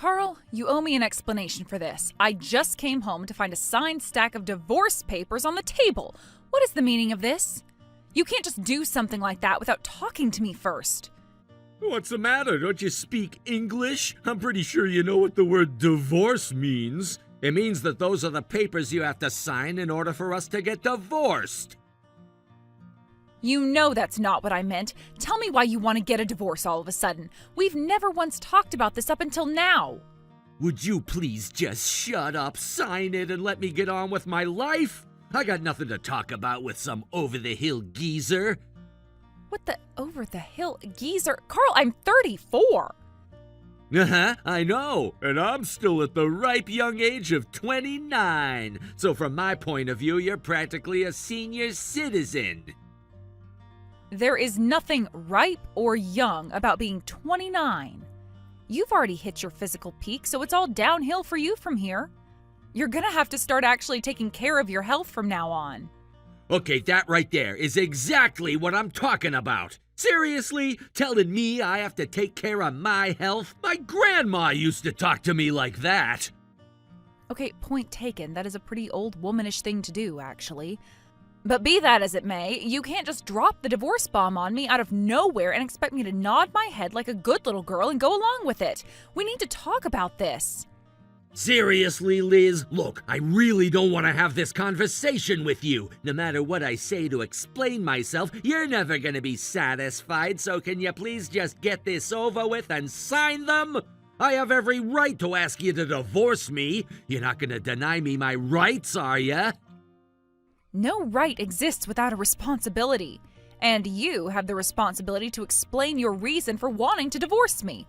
Carl, you owe me an explanation for this. I just came home to find a signed stack of divorce papers on the table. What is the meaning of this? You can't just do something like that without talking to me first. What's the matter? Don't you speak English? I'm pretty sure you know what the word divorce means. It means that those are the papers you have to sign in order for us to get divorced. You know that's not what I meant. Tell me why you want to get a divorce all of a sudden. We've never once talked about this up until now. Would you please just shut up, sign it, and let me get on with my life? I got nothing to talk about with some over-the-hill geezer. What the over-the-hill geezer? Carl, I'm 34. I know, and I'm still at the ripe young age of 29. So from my point of view, you're practically a senior citizen. There is nothing ripe or young about being 29. You've already hit your physical peak, so it's all downhill for you from here. You're gonna have to start actually taking care of your health from now on. Okay, that right there is exactly what I'm talking about. Seriously? Telling me I have to take care of my health? My grandma used to talk to me like that. Okay, point taken. That is a pretty old womanish thing to do, actually. But be that as it may, you can't just drop the divorce bomb on me out of nowhere and expect me to nod my head like a good little girl and go along with it. We need to talk about this. Seriously, Liz? Look, I really don't want to have this conversation with you. No matter what I say to explain myself, you're never going to be satisfied, so can you please just get this over with and sign them? I have every right to ask you to divorce me. You're not going to deny me my rights, are you? No right exists without a responsibility. And you have the responsibility to explain your reason for wanting to divorce me.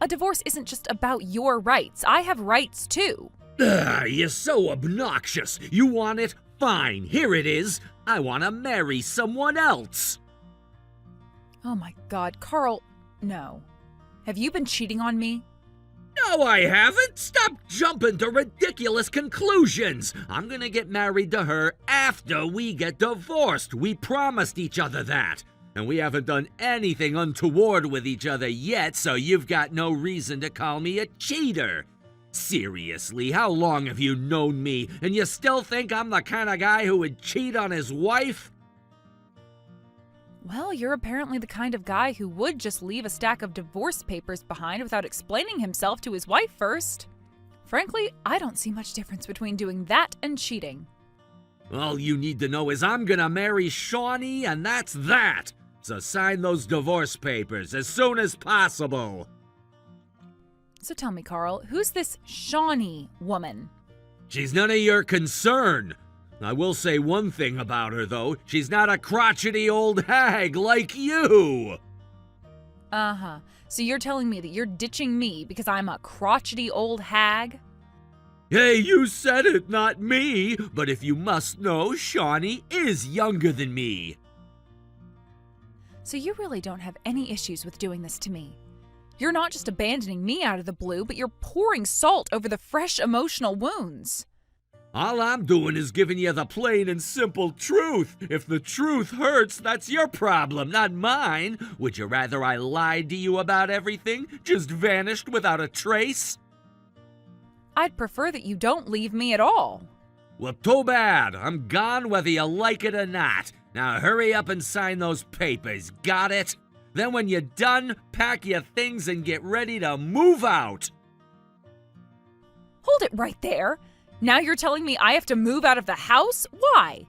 A divorce isn't just about your rights. I have rights too. You're so obnoxious. You want it? Fine, here it is. I want to marry someone else. Oh my God, Carl, no. Have you been cheating on me? No, I haven't. Stop jumping to ridiculous conclusions. I'm gonna get married to her after we get divorced. We promised each other that. And we haven't done anything untoward with each other yet, so you've got no reason to call me a cheater. Seriously, how long have you known me, and you still think I'm the kind of guy who would cheat on his wife? Well, you're apparently the kind of guy who would just leave a stack of divorce papers behind without explaining himself to his wife first. Frankly, I don't see much difference between doing that and cheating. All you need to know is I'm gonna marry Shawnee, and that's that. So sign those divorce papers as soon as possible. So tell me, Carl, who's this Shawnee woman? She's none of your concern. I will say one thing about her, though. She's not a crotchety old hag like you. Uh-huh. So you're telling me that you're ditching me because I'm a crotchety old hag? Hey, you said it, not me. But if you must know, Shawnee is younger than me. So you really don't have any issues with doing this to me. You're not just abandoning me out of the blue, but you're pouring salt over the fresh emotional wounds. All I'm doing is giving you the plain and simple truth. If the truth hurts, that's your problem, not mine. Would you rather I lied to you about everything, just vanished without a trace? I'd prefer that you don't leave me at all. Well, too bad. I'm gone whether you like it or not. Now hurry up and sign those papers, got it? Then when you're done, pack your things and get ready to move out. Hold it right there. Now you're telling me I have to move out of the house? Why?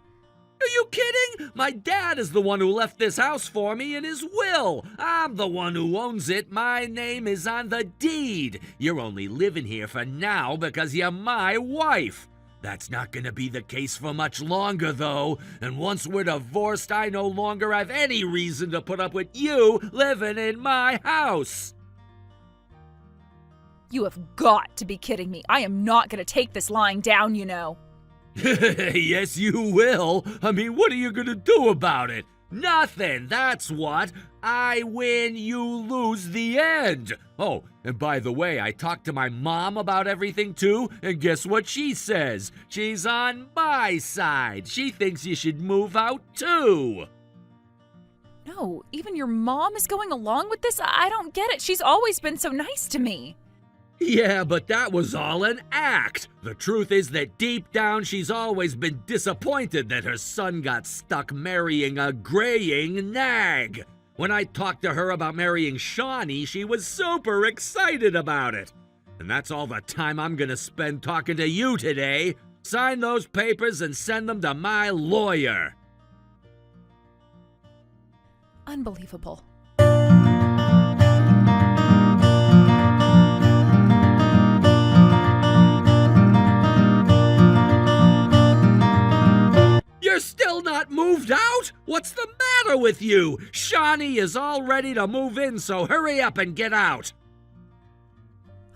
Are you kidding? My dad is the one who left this house for me in his will. I'm the one who owns it. My name is on the deed. You're only living here for now because you're my wife. That's not gonna be the case for much longer, though. And once we're divorced, I no longer have any reason to put up with you living in my house. You have got to be kidding me. I am not gonna take this lying down, you know. Yes, you will. I mean, what are you gonna do about it? Nothing, that's what. I win, you lose, the end. Oh, and by the way, I talked to my mom about everything too, and guess what she says? She's on my side. She thinks you should move out too. No, even your mom is going along with this? I don't get it. She's always been so nice to me. Yeah, but that was all an act. The truth is that deep down she's always been disappointed that her son got stuck marrying a graying nag. When I talked to her about marrying Shawnee, she was super excited about it. And that's all the time I'm gonna spend talking to you today. Sign those papers and send them to my lawyer. Unbelievable. You're still not moved out? What's the matter with you? Shawnee is all ready to move in, so hurry up and get out.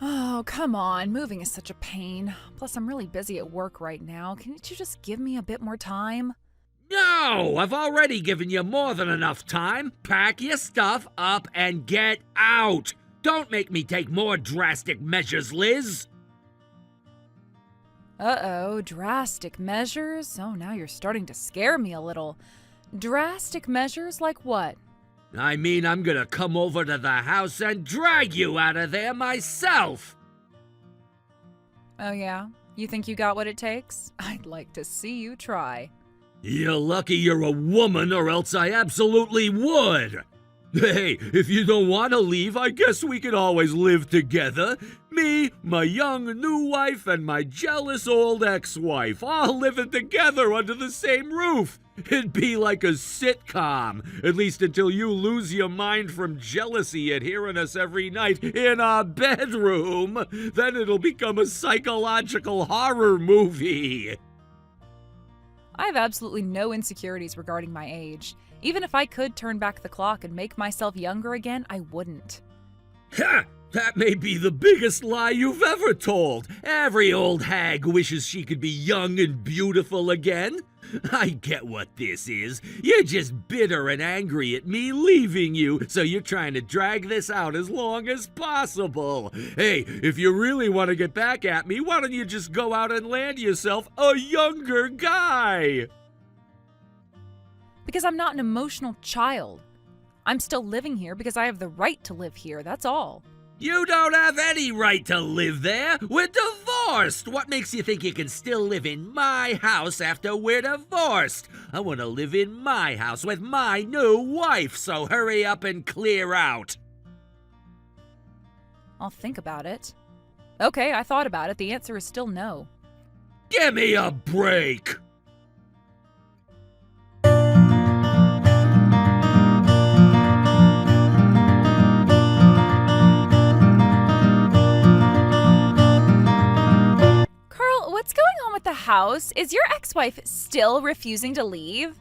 Oh, come on. Moving is such a pain. Plus, I'm really busy at work right now. Can't you just give me a bit more time? No, I've already given you more than enough time. Pack your stuff up and get out. Don't make me take more drastic measures, Liz. Uh-oh, drastic measures? Oh, now you're starting to scare me a little. Drastic measures like what? I mean, I'm gonna come over to the house and drag you out of there myself. Oh, yeah? You think you got what it takes? I'd like to see you try. You're lucky you're a woman, or else I absolutely would. Hey, if you don't want to leave, I guess we can always live together. Me, my young new wife, and my jealous old ex-wife, all living together under the same roof. It'd be like a sitcom, at least until you lose your mind from jealousy at hearing us every night in our bedroom. Then it'll become a psychological horror movie. I have absolutely no insecurities regarding my age. Even if I could turn back the clock and make myself younger again, I wouldn't. Ha! That may be the biggest lie you've ever told. Every old hag wishes she could be young and beautiful again. I get what this is. You're just bitter and angry at me leaving you, so you're trying to drag this out as long as possible. Hey, if you really want to get back at me, why don't you just go out and land yourself a younger guy? Because I'm not an emotional child. I'm still living here because I have the right to live here, that's all. You don't have any right to live there. We're divorced. What makes you think you can still live in my house after we're divorced? I want to live in my house with my new wife, so hurry up and clear out. I'll think about it. Okay, I thought about it. The answer is still no. Give me a break. What's going on with the house? Is your ex-wife still refusing to leave?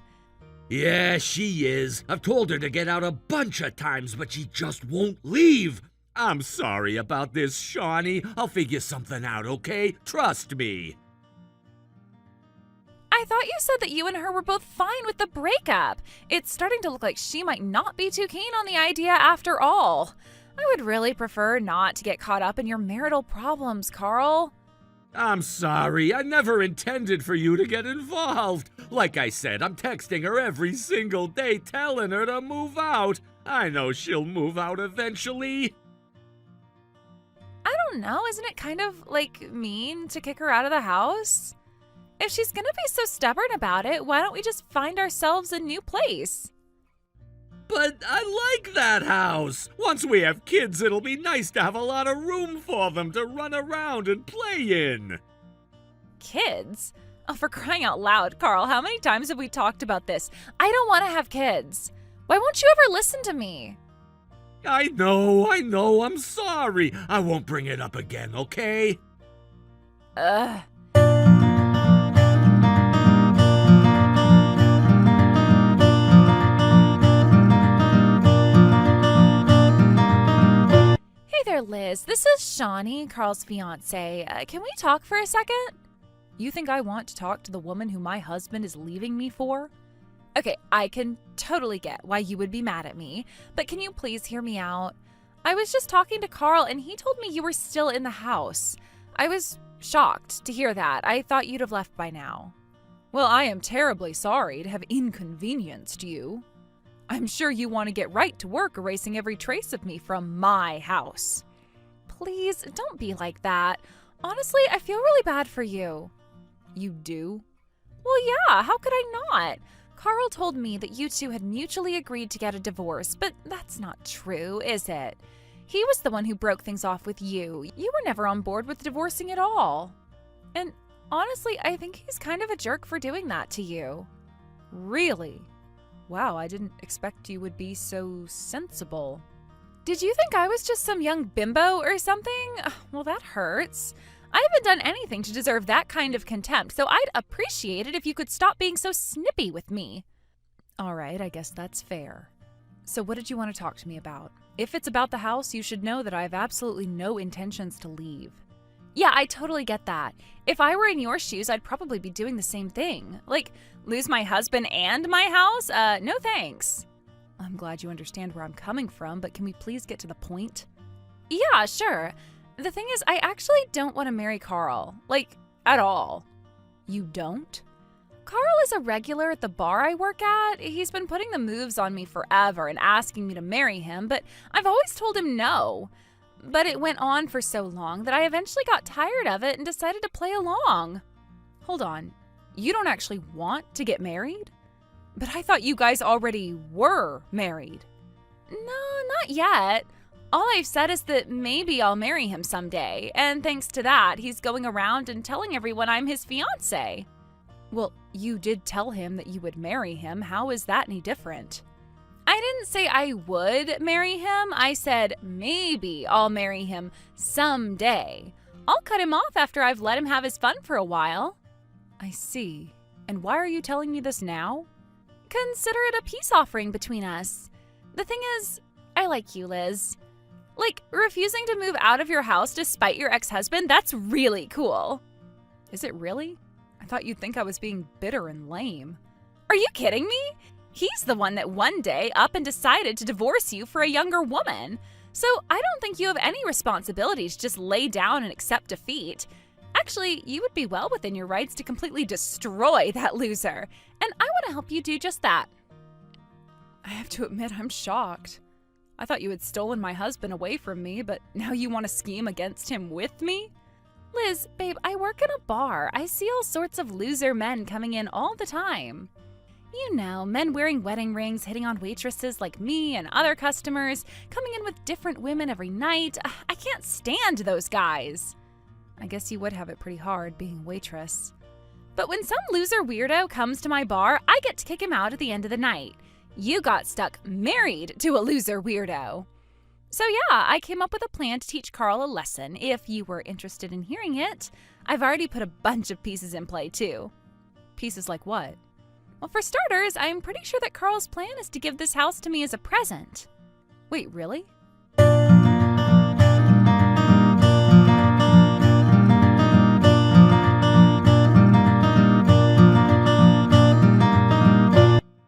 Yeah, she is. I've told her to get out a bunch of times, but she just won't leave. I'm sorry about this, Shawnee. I'll figure something out, okay? Trust me. I thought you said that you and her were both fine with the breakup. It's starting to look like she might not be too keen on the idea after all. I would really prefer not to get caught up in your marital problems, Carl. I'm sorry. I never intended for you to get involved. Like I said, I'm texting her every single day telling her to move out. I know she'll move out eventually. I don't know. Isn't it kind of, mean to kick her out of the house? If she's gonna be so stubborn about it, why don't we just find ourselves a new place? But I like that house. Once we have kids, it'll be nice to have a lot of room for them to run around and play in. Kids? Oh, for crying out loud, Carl, how many times have we talked about this? I don't want to have kids. Why won't you ever listen to me? I know, I'm sorry. I won't bring it up again, okay? Ugh. Hey there, Liz. This is Shawnee, Carl's fiance. Can we talk for a second? You think I want to talk to the woman who my husband is leaving me for? Okay, I can totally get why you would be mad at me, but can you please hear me out? I was just talking to Carl and he told me you were still in the house. I was shocked to hear that. I thought you'd have left by now. Well, I am terribly sorry to have inconvenienced you. I'm sure you want to get right to work erasing every trace of me from my house. please don't be like that. Honestly, I feel really bad for you. You do? Well, yeah, how could I not? Carl told me that you two had mutually agreed to get a divorce, but that's not true, is it? He was the one who broke things off with you. You were never on board with divorcing at all. And honestly, I think he's kind of a jerk for doing that to you. Really? Wow, I didn't expect you would be so sensible. Did you think I was just some young bimbo or something? Well, that hurts. I haven't done anything to deserve that kind of contempt, so I'd appreciate it if you could stop being so snippy with me. All right, I guess that's fair. So what did you want to talk to me about? If it's about the house, you should know that I have absolutely no intentions to leave. Yeah, I totally get that. If I were in your shoes, I'd probably be doing the same thing. Like, lose my husband and my house? No thanks. I'm glad you understand where I'm coming from, but can we please get to the point? Yeah, sure. The thing is, I actually don't want to marry Carl. Like, at all. You don't? Carl is a regular at the bar I work at. He's been putting the moves on me forever and asking me to marry him, but I've always told him no. But it went on for so long that I eventually got tired of it and decided to play along. Hold on, you don't actually want to get married? But I thought you guys already were married. No, not yet. All I've said is that maybe I'll marry him someday, and thanks to that, he's going around and telling everyone I'm his fiancé. Well, you did tell him that you would marry him. How is that any different? I didn't say I would marry him. I said maybe I'll marry him someday. I'll cut him off after I've let him have his fun for a while. I see. And why are you telling me this now? Consider it a peace offering between us. The thing is, I like you, Liz. Like, refusing to move out of your house despite your ex-husband, that's really cool. Is it really? I thought you'd think I was being bitter and lame. Are you kidding me? He's the one that one day up and decided to divorce you for a younger woman. So I don't think you have any responsibility to just lay down and accept defeat. Actually, you would be well within your rights to completely destroy that loser. And I want to help you do just that. I have to admit, I'm shocked. I thought you had stolen my husband away from me, but now you want to scheme against him with me? Liz, babe, I work in a bar. I see all sorts of loser men coming in all the time. You know, men wearing wedding rings, hitting on waitresses like me and other customers, coming in with different women every night. I can't stand those guys. I guess you would have it pretty hard being a waitress. But when some loser weirdo comes to my bar, I get to kick him out at the end of the night. You got stuck married to a loser weirdo. So yeah, I came up with a plan to teach Carl a lesson, if you were interested in hearing it. I've already put a bunch of pieces in play, too. Pieces like what? Well, for starters, I'm pretty sure that Carl's plan is to give this house to me as a present. Wait, really?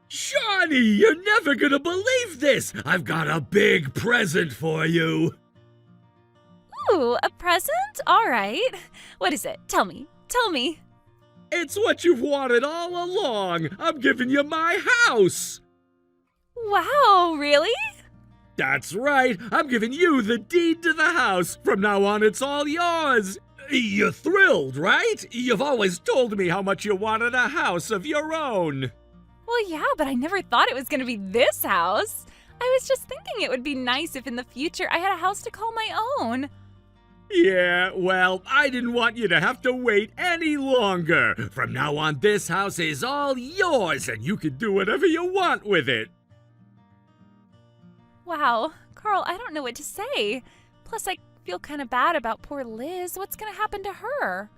Shawnee, you're never gonna believe this! I've got a big present for you! Ooh, a present? All right. What is it? Tell me. Tell me. It's what you've wanted all along! I'm giving you my house! Wow, really? That's right! I'm giving you the deed to the house! From now on, it's all yours! You're thrilled, right? You've always told me how much you wanted a house of your own! Well, yeah, but I never thought it was going to be this house. I was just thinking it would be nice if in the future I had a house to call my own. Yeah, well, I didn't want you to have to wait any longer. From now on, this house is all yours, and you can do whatever you want with it. Wow, Carl, I don't know what to say. Plus, I feel kind of bad about poor Liz. What's going to happen to her?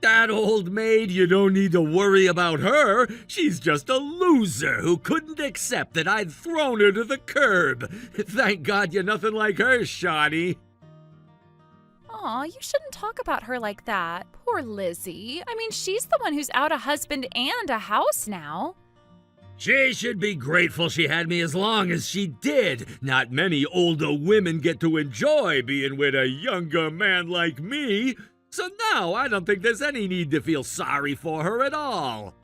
That old maid, you don't need to worry about her. She's just a loser who couldn't accept that I'd thrown her to the curb. Thank God you're nothing like her, Shawnee. Aw, you shouldn't talk about her like that. Poor Lizzie. I mean, she's the one who's out a husband and a house now. She should be grateful she had me as long as she did. Not many older women get to enjoy being with a younger man like me. So now I don't think there's any need to feel sorry for her at all.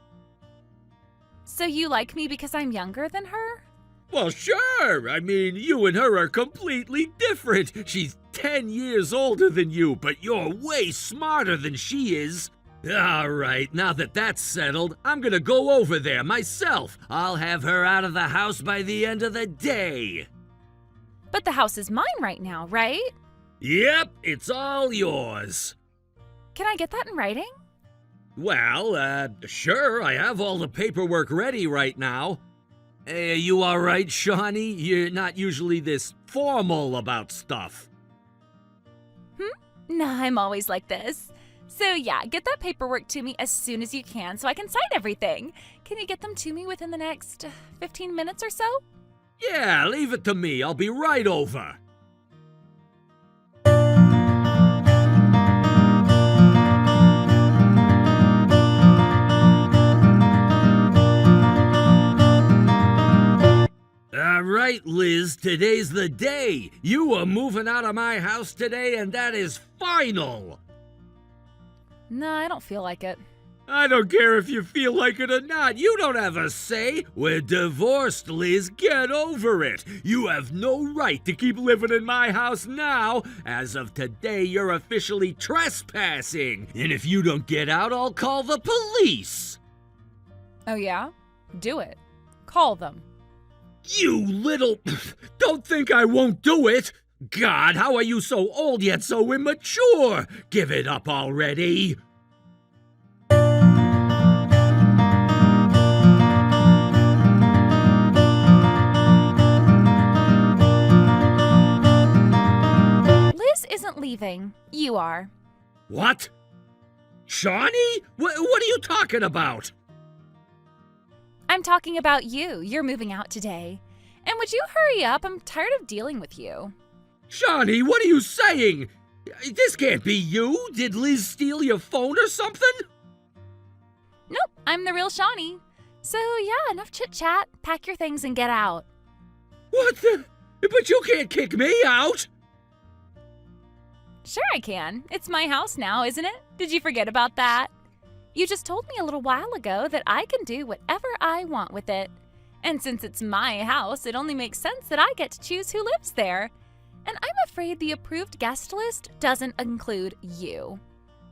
So you like me because I'm younger than her? Well, sure. I mean, you and her are completely different. She's 10 years older than you, but you're way smarter than she is. All right, now that that's settled, I'm gonna go over there myself. I'll have her out of the house by the end of the day. But the house is mine right now, right? Yep, it's all yours. Can I get that in writing? Well, sure, I have all the paperwork ready right now. Hey, you all right, Shawnee? You're not usually this formal about stuff. Nah, I'm always like this. So yeah, get that paperwork to me as soon as you can so I can sign everything. Can you get them to me within the next 15 minutes or so? Yeah, leave it to me. I'll be right over. All right, Liz, today's the day. You are moving out of my house today, and that is final. Nah, I don't feel like it. I don't care if you feel like it or not. You don't have a say. We're divorced, Liz. Get over it. You have no right to keep living in my house now. As of today, you're officially trespassing. And if you don't get out, I'll call the police. Oh yeah? Do it. Call them. You little... Don't think I won't do it. God, how are you so old yet so immature? Give it up already. Liz isn't leaving. You are. What? Shawnee? What are you talking about? I'm talking about you. You're moving out today. And would you hurry up? I'm tired of dealing with you. Shawnee, what are you saying? This can't be you. Did Liz steal your phone or something? Nope, I'm the real Shawnee. So yeah, enough chit-chat. Pack your things and get out. What the? But you can't kick me out. Sure I can. It's my house now, isn't it? Did you forget about that? You just told me a little while ago that I can do whatever I want with it. And since it's my house, it only makes sense that I get to choose who lives there. And I'm afraid the approved guest list doesn't include you.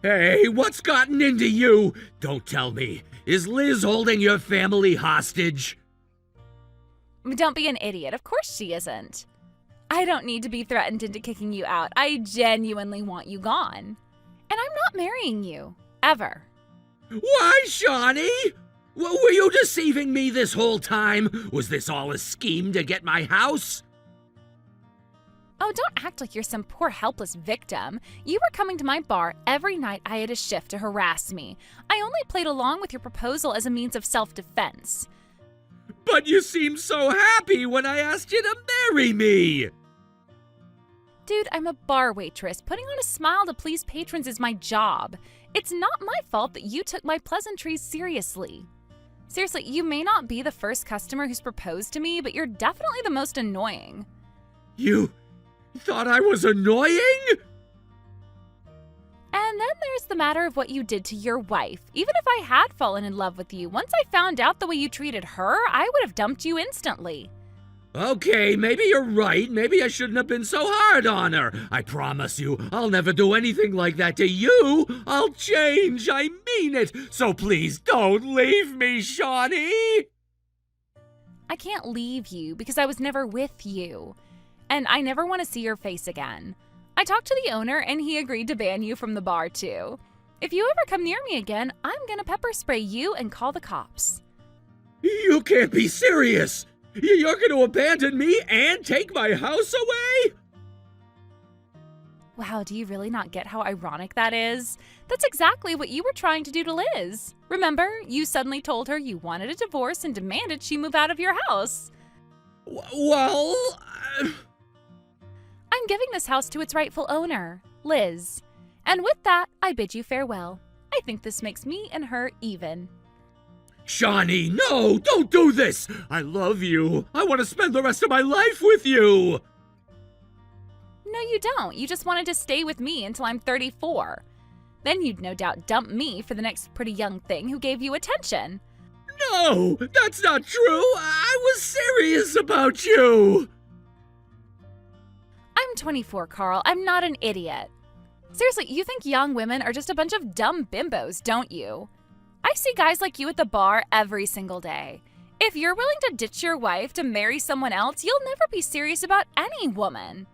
Hey, what's gotten into you? Don't tell me. Is Liz holding your family hostage? Don't be an idiot. Of course she isn't. I don't need to be threatened into kicking you out. I genuinely want you gone. And I'm not marrying you. Ever. Why, Shawnee? Were you deceiving me this whole time? Was this all a scheme to get my house? Oh, don't act like you're some poor helpless victim. You were coming to my bar every night I had a shift to harass me. I only played along with your proposal as a means of self-defense. But you seemed so happy when I asked you to marry me. Dude, I'm a bar waitress. Putting on a smile to please patrons is my job. It's not my fault that you took my pleasantries seriously. Seriously, you may not be the first customer who's proposed to me, but you're definitely the most annoying. You thought I was annoying? And then there's the matter of what you did to your wife. Even if I had fallen in love with you, once I found out the way you treated her, I would have dumped you instantly. Okay, maybe you're right. Maybe I shouldn't have been so hard on her. I promise you, I'll never do anything like that to you. I'll change, I mean it. So please don't leave me, Shawnee. I can't leave you because I was never with you. And I never want to see your face again. I talked to the owner and he agreed to ban you from the bar too. If you ever come near me again, I'm gonna pepper spray you and call the cops. You can't be serious. You're going to abandon me and take my house away? Wow, do you really not get how ironic that is? That's exactly what you were trying to do to Liz. Remember, you suddenly told her you wanted a divorce and demanded she move out of your house. Well... I'm giving this house to its rightful owner, Liz. And with that, I bid you farewell. I think this makes me and her even. Shawnee, no, don't do this! I love you. I want to spend the rest of my life with you! No, you don't. You just wanted to stay with me until I'm 34. Then you'd no doubt dump me for the next pretty young thing who gave you attention. No, that's not true. I was serious about you. I'm 24, Carl. I'm not an idiot. Seriously, you think young women are just a bunch of dumb bimbos, don't you? I see guys like you at the bar every single day. If you're willing to ditch your wife to marry someone else, you'll never be serious about any woman.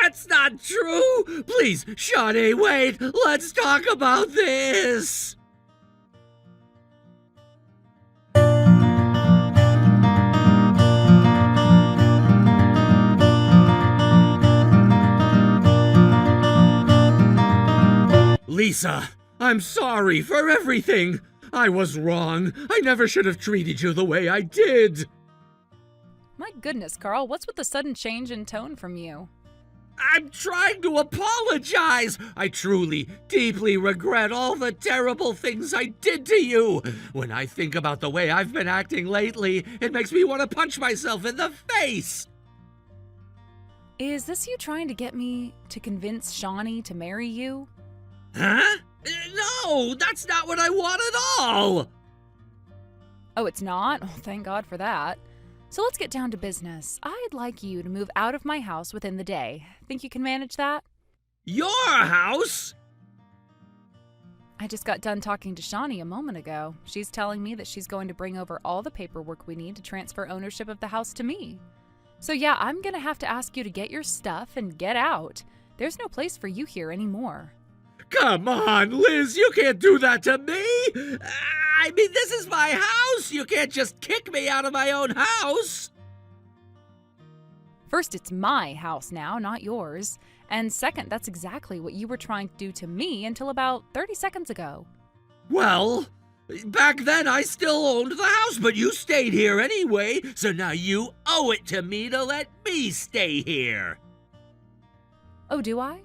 That's not true. Please, Shawnee, wait. Let's talk about this. Lisa, I'm sorry for everything. I was wrong. I never should have treated you the way I did. My goodness, Carl, what's with the sudden change in tone from you? I'm trying to apologize. I truly, deeply regret all the terrible things I did to you. When I think about the way I've been acting lately, it makes me want to punch myself in the face. Is this you trying to get me to convince Shawnee to marry you? Huh? No, that's not what I want at all. Oh, it's not? Oh, thank God for that. So let's get down to business. I'd like you to move out of my house within the day. Think you can manage that? Your house? I just got done talking to Shawnee a moment ago. She's telling me that she's going to bring over all the paperwork we need to transfer ownership of the house to me. So yeah, I'm gonna have to ask you to get your stuff and get out. There's no place for you here anymore. Come on, Liz, you can't do that to me. I mean, this is my house. You can't just kick me out of my own house. First, it's my house now, not yours. And second, that's exactly what you were trying to do to me until about 30 seconds ago. Well, back then I still owned the house, but you stayed here anyway, so now you owe it to me to let me stay here. Oh, do I?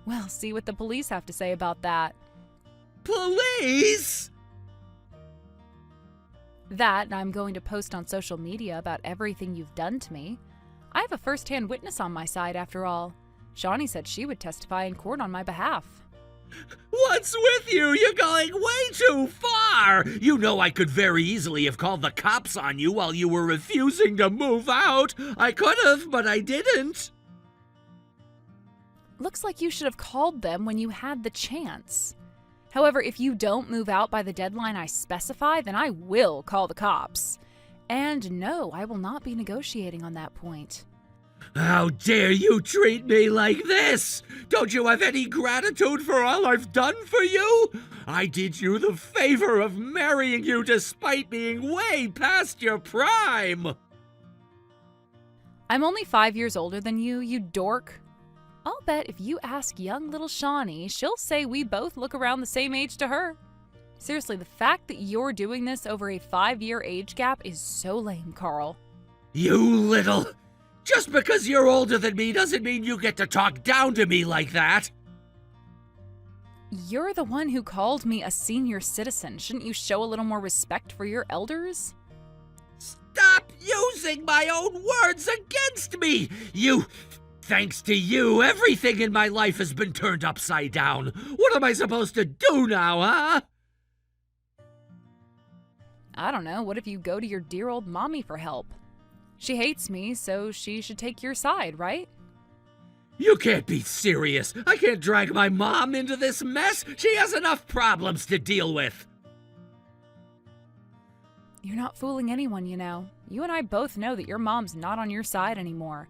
Well, see what the police have to say about that. Police? That, and I'm going to post on social media about everything you've done to me. I have a first-hand witness on my side, after all. Shawnee said she would testify in court on my behalf. What's with you? You're going way too far! You know I could very easily have called the cops on you while you were refusing to move out. I could have, but I didn't. Looks like you should have called them when you had the chance. However, if you don't move out by the deadline I specify, then I will call the cops. And no, I will not be negotiating on that point. How dare you treat me like this? Don't you have any gratitude for all I've done for you? I did you the favor of marrying you despite being way past your prime. I'm only 5 years older than you dork. I'll bet if you ask young little Shawnee, she'll say we both look around the same age to her. Seriously, the fact that you're doing this over a 5-year age gap is so lame, Carl. You little... Just because you're older than me doesn't mean you get to talk down to me like that. You're the one who called me a senior citizen. Shouldn't you show a little more respect for your elders? Stop using my own words against me! Thanks to you, everything in my life has been turned upside down. What am I supposed to do now, huh? I don't know. What if you go to your dear old mommy for help? She hates me, so she should take your side, right? You can't be serious. I can't drag my mom into this mess. She has enough problems to deal with. You're not fooling anyone, you know. You and I both know that your mom's not on your side anymore.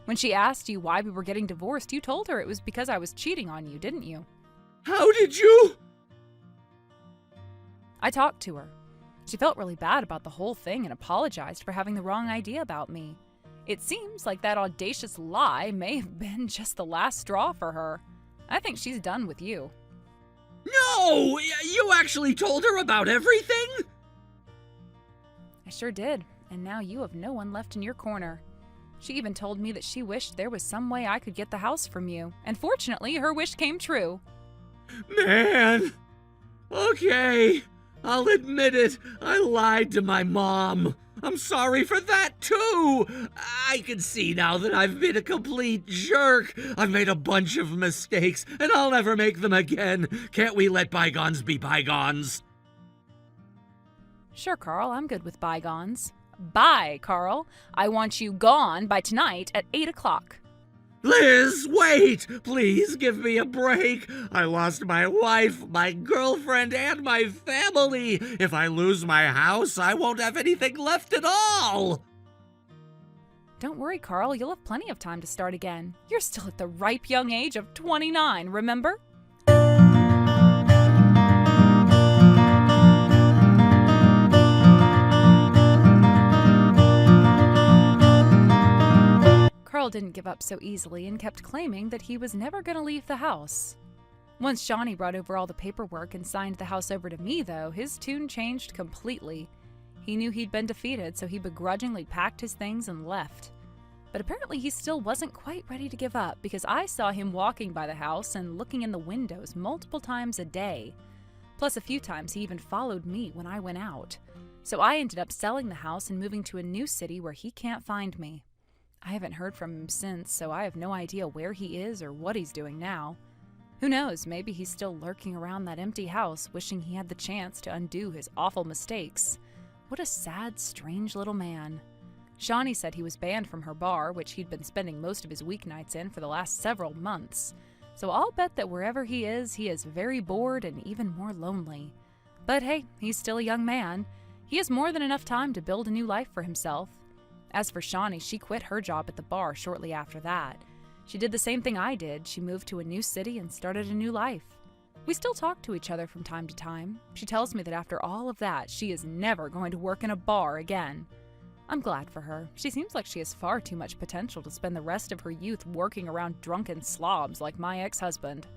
When she asked you why we were getting divorced, you told her it was because I was cheating on you, didn't you? How did you? I talked to her. She felt really bad about the whole thing and apologized for having the wrong idea about me. It seems like that audacious lie may have been just the last straw for her. I think she's done with you. No! You actually told her about everything? I sure did, and now you have no one left in your corner. She even told me that she wished there was some way I could get the house from you, and fortunately, her wish came true. Man! Okay, I'll admit it. I lied to my mom. I'm sorry for that, too. I can see now that I've been a complete jerk. I've made a bunch of mistakes, and I'll never make them again. Can't we let bygones be bygones? Sure, Carl, I'm good with bygones. Bye, Carl. I want you gone by tonight at 8 o'clock. Liz, wait! Please give me a break. I lost my wife, my girlfriend, and my family. If I lose my house, I won't have anything left at all. Don't worry, Carl. You'll have plenty of time to start again. You're still at the ripe young age of 29, remember? Carl didn't give up so easily and kept claiming that he was never going to leave the house. Once Shawnee brought over all the paperwork and signed the house over to me, though, his tune changed completely. He knew he'd been defeated, so he begrudgingly packed his things and left. But apparently he still wasn't quite ready to give up, because I saw him walking by the house and looking in the windows multiple times a day. Plus a few times he even followed me when I went out. So I ended up selling the house and moving to a new city where he can't find me. I haven't heard from him since, so I have no idea where he is or what he's doing now. Who knows, maybe he's still lurking around that empty house, wishing he had the chance to undo his awful mistakes. What a sad, strange little man. Shawnee said he was banned from her bar, which he'd been spending most of his weeknights in for the last several months. So I'll bet that wherever he is very bored and even more lonely. But hey, he's still a young man. He has more than enough time to build a new life for himself. As for Shawnee, she quit her job at the bar shortly after that. She did the same thing I did. She moved to a new city and started a new life. We still talk to each other from time to time. She tells me that after all of that, she is never going to work in a bar again. I'm glad for her. She seems like she has far too much potential to spend the rest of her youth working around drunken slobs like my ex-husband.